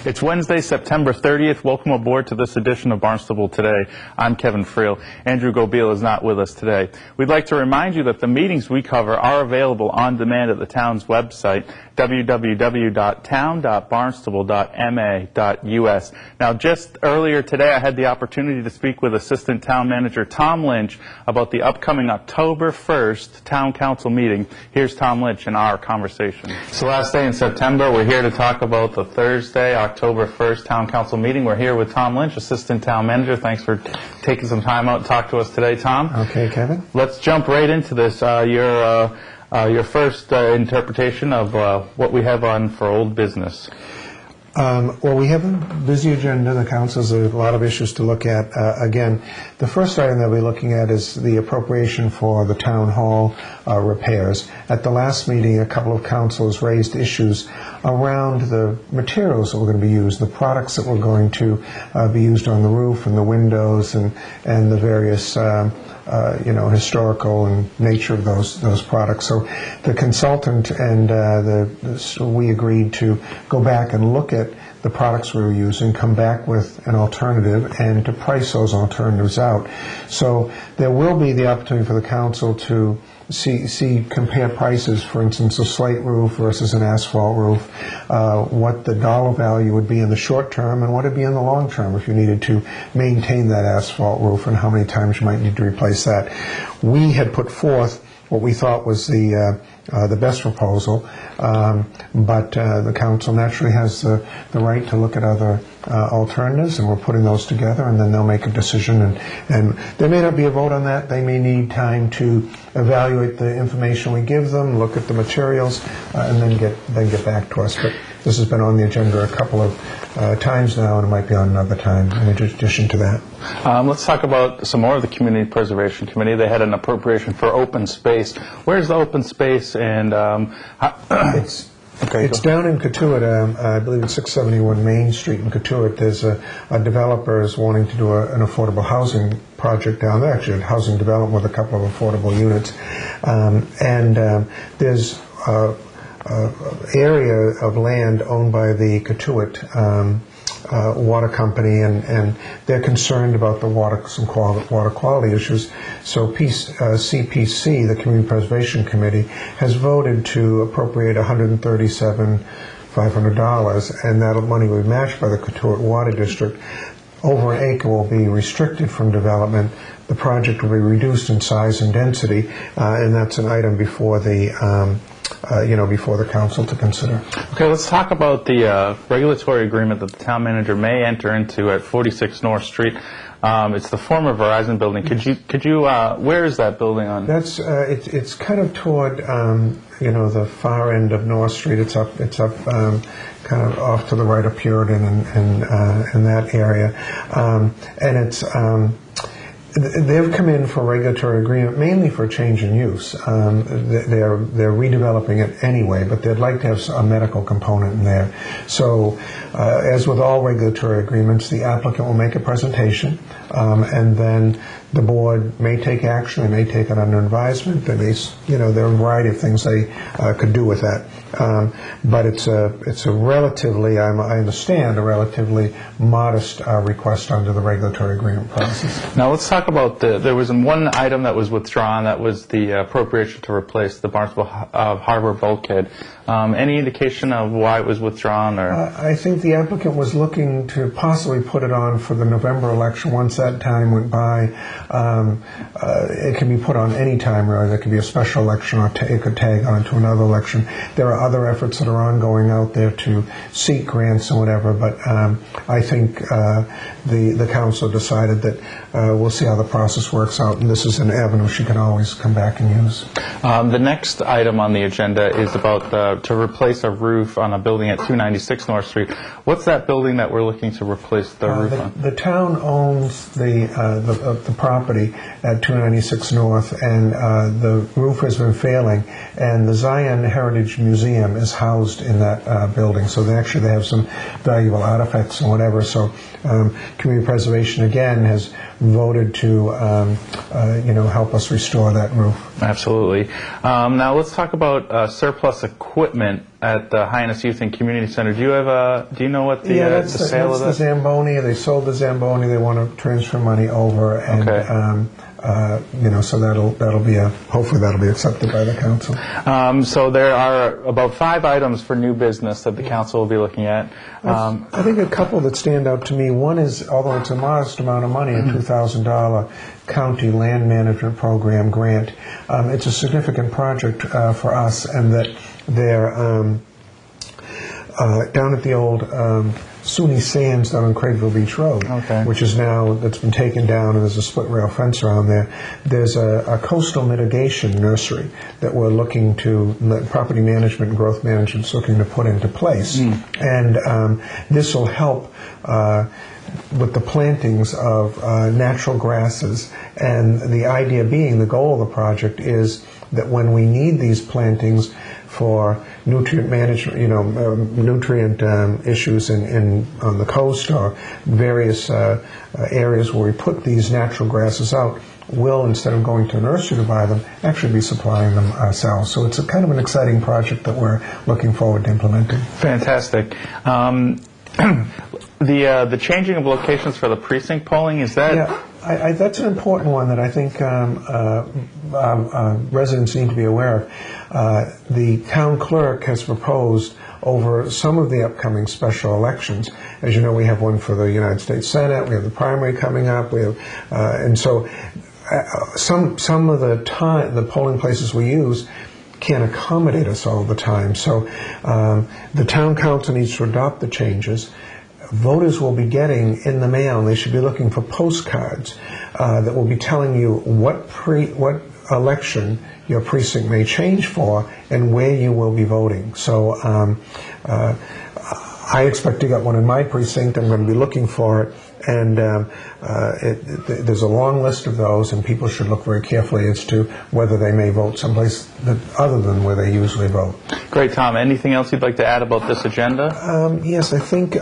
It's Wednesday, September 30th. Welcome aboard to this edition of Barnstable Today. I'm Kevin Friel. Andrew Gobeil is not with us today. We'd like to remind you that the meetings we cover are available on demand at the town's website, www.town.barnstable.ma.us. Now, just earlier today, I had the opportunity to speak with Assistant Town Manager Tom Lynch about the upcoming October 1st Town Council meeting. Here's Tom Lynch in our conversation. It's the last day in September. We're here to talk about the Thursday, October 1st Town Council meeting. We're here with Tom Lynch, Assistant Town Manager. Thanks for taking some time out to talk to us today, Tom. Okay, Kevin. Let's jump right into this. Your first interpretation of what we have on for old business. Well, we have a busy agenda. The council has a lot of issues to look at. Again, the first item that we're looking at is the appropriation for the town hall repairs. At the last meeting, a couple of councils raised issues around the materials that were going to be used, the products that were going to be used on the roof and the windows and the various historical and nature of those products. So the consultant and we agreed to go back and look at the products we were using, come back with an alternative, and to price those alternatives out. So there will be the opportunity for the council to compare prices, for instance, a slate roof versus an asphalt roof, what the dollar value would be in the short term and what it would be in the long term if you needed to maintain that asphalt roof and how many times you might need to replace that. We had put forth what we thought was the best proposal, but the council naturally has the right to look at other alternatives, and we're putting those together, and then they'll make a decision. And there may not be a vote on that. They may need time to evaluate the information we give them, look at the materials, and then get back to us. But this has been on the agenda a couple of times now, and it might be on another time in addition to that. Let's talk about some more of the Community Preservation Committee. They had an appropriation for open space. Where's the open space? And it's down in Cotuit. I believe it's 671 Main Street in Cotuit. There's a developer is wanting to do an affordable housing project down there, actually a housing development with a couple of affordable units. There's area of land owned by the Cotuit water company, and they're concerned about the water quality issues. So CPC, the Community Preservation Committee, has voted to appropriate $137,500, and that money will be matched by the Cotuit Water District. Over an acre will be restricted from development. The project will be reduced in size and density, and that's an item before the before the council to consider. Okay, let's talk about the regulatory agreement that the town manager may enter into at 46 North Street. It's the former Verizon building. Could you where is that building on? That's it's kind of toward the far end of North Street. It's up kind of off to the right of Puritan and that area, and it's. They've come in for regulatory agreement mainly for change in use. They're redeveloping it anyway, but they'd like to have a medical component in there. So, as with all regulatory agreements, the applicant will make a presentation, and then the board may take action. They may take it under advisement. They may, there are a variety of things they could do with that. But it's a relatively, I understand, a relatively modest request under the regulatory agreement process. Now let's talk about there was one item that was withdrawn. That was the appropriation to replace the Barnstable Harbor bulkhead. Any indication of why it was withdrawn? Or I think the applicant was looking to possibly put it on for the November election. Once that time went by, it can be put on any time, really. There could be a special election, or it could tag on to another election. There are other efforts that are ongoing out there to seek grants and whatever, but I think the council decided that we'll see how the process works out, and this is an avenue she can always come back and use. The next item on the agenda is about to replace a roof on a building at 296 North Street. What's that building that we're looking to replace the roof on? The town owns the property at 296 North, and the roof has been failing, and the Zion Heritage Museum museum is housed in that building. So they have some valuable artifacts and whatever. So community preservation again has voted to help us restore that roof. Absolutely. Now let's talk about surplus equipment at the Hyannis Youth and Community Center. Do you know what the sale of that? That's the Zamboni. They sold the Zamboni. They want to transfer money over, and okay. So hopefully that'll be accepted by the council. So there are about 5 items for new business that the council will be looking at. I think a couple that stand out to me. One is, although it's a modest amount of money, a $2,000 county land management program grant. It's a significant project for us, and that they're down at the old SUNY Sands down on Craigville Beach Road, which is now, that's been taken down, and there's a split rail fence around there. There's a coastal mitigation nursery that we're looking to, property management and growth management is looking to put into place. And this will help with the plantings of natural grasses, and the idea being, the goal of the project is that when we need these plantings for nutrient management, nutrient issues on the coast or various areas where we put these natural grasses out, we'll, instead of going to a nursery to buy them, actually be supplying them ourselves. So it's a kind of an exciting project that we're looking forward to implementing. Fantastic. The changing of locations for the precinct polling, is that... Yeah, that's an important one that I think residents need to be aware of. The town clerk has proposed over some of the upcoming special elections. As you know, we have one for the United States Senate, we have the primary coming up, we have, and so some of the polling places we use can't accommodate us all the time. So the town council needs to adopt the changes. Voters will be getting in the mail, and they should be looking for postcards that will be telling you what election your precinct may change for and where you will be voting. So I expect to get one in my precinct. I'm going to be looking for it, and there's a long list of those, and people should look very carefully as to whether they may vote someplace other than where they usually vote. Great, Tom. Anything else you'd like to add about this agenda? Yes, I think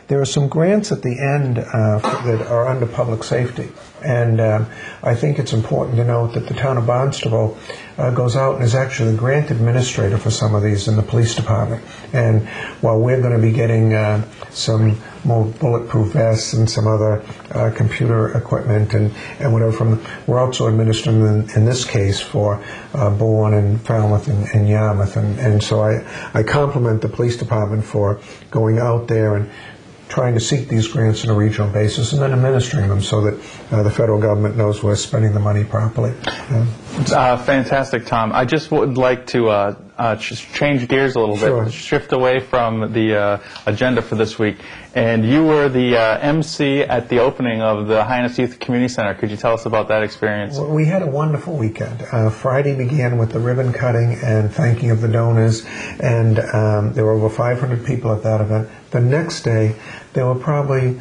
there are some grants at the end that are under public safety, and I think it's important to note that the town of Barnstable goes out and is actually the grant administrator for some of these in the police department. And while we're going to be getting some more bulletproof vests and some other computer equipment and whatever from them, we're also administering them in this case for Bourne and Falmouth and Yarmouth. And so I compliment the police department for going out there and trying to seek these grants on a regional basis and then administering them so that the federal government knows we're spending the money properly. Fantastic, Tom. I just would like to change gears a little bit, shift away from the agenda for this week. And you were the MC at the opening of the Hyannis Youth Community Center. Could you tell us about that experience? Well, we had a wonderful weekend. Friday began with the ribbon cutting and thanking of the donors, and there were over 500 people at that event. The next day, there were probably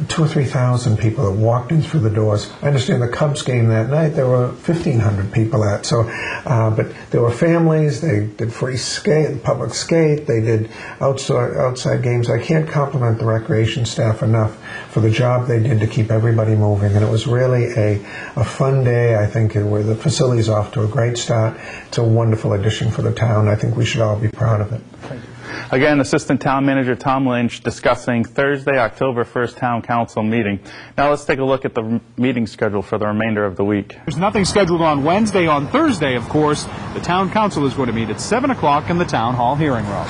2,000 or 3,000 people that walked in through the doors. I understand the Cubs game that night, there were 1,500 people at. So, but there were families. They did free skate, public skate. They did outside games. I can't compliment the recreation staff enough for the job they did to keep everybody moving. And it was really a fun day. I think where the facility's off to a great start. It's a wonderful addition for the town. I think we should all be proud of it. Thank you. Again, Assistant Town Manager Tom Lynch discussing Thursday, October 1st Town Council meeting. Now let's take a look at the meeting schedule for the remainder of the week. There's nothing scheduled on Wednesday. On Thursday, of course, the Town Council is going to meet at 7 o'clock in the Town Hall hearing room.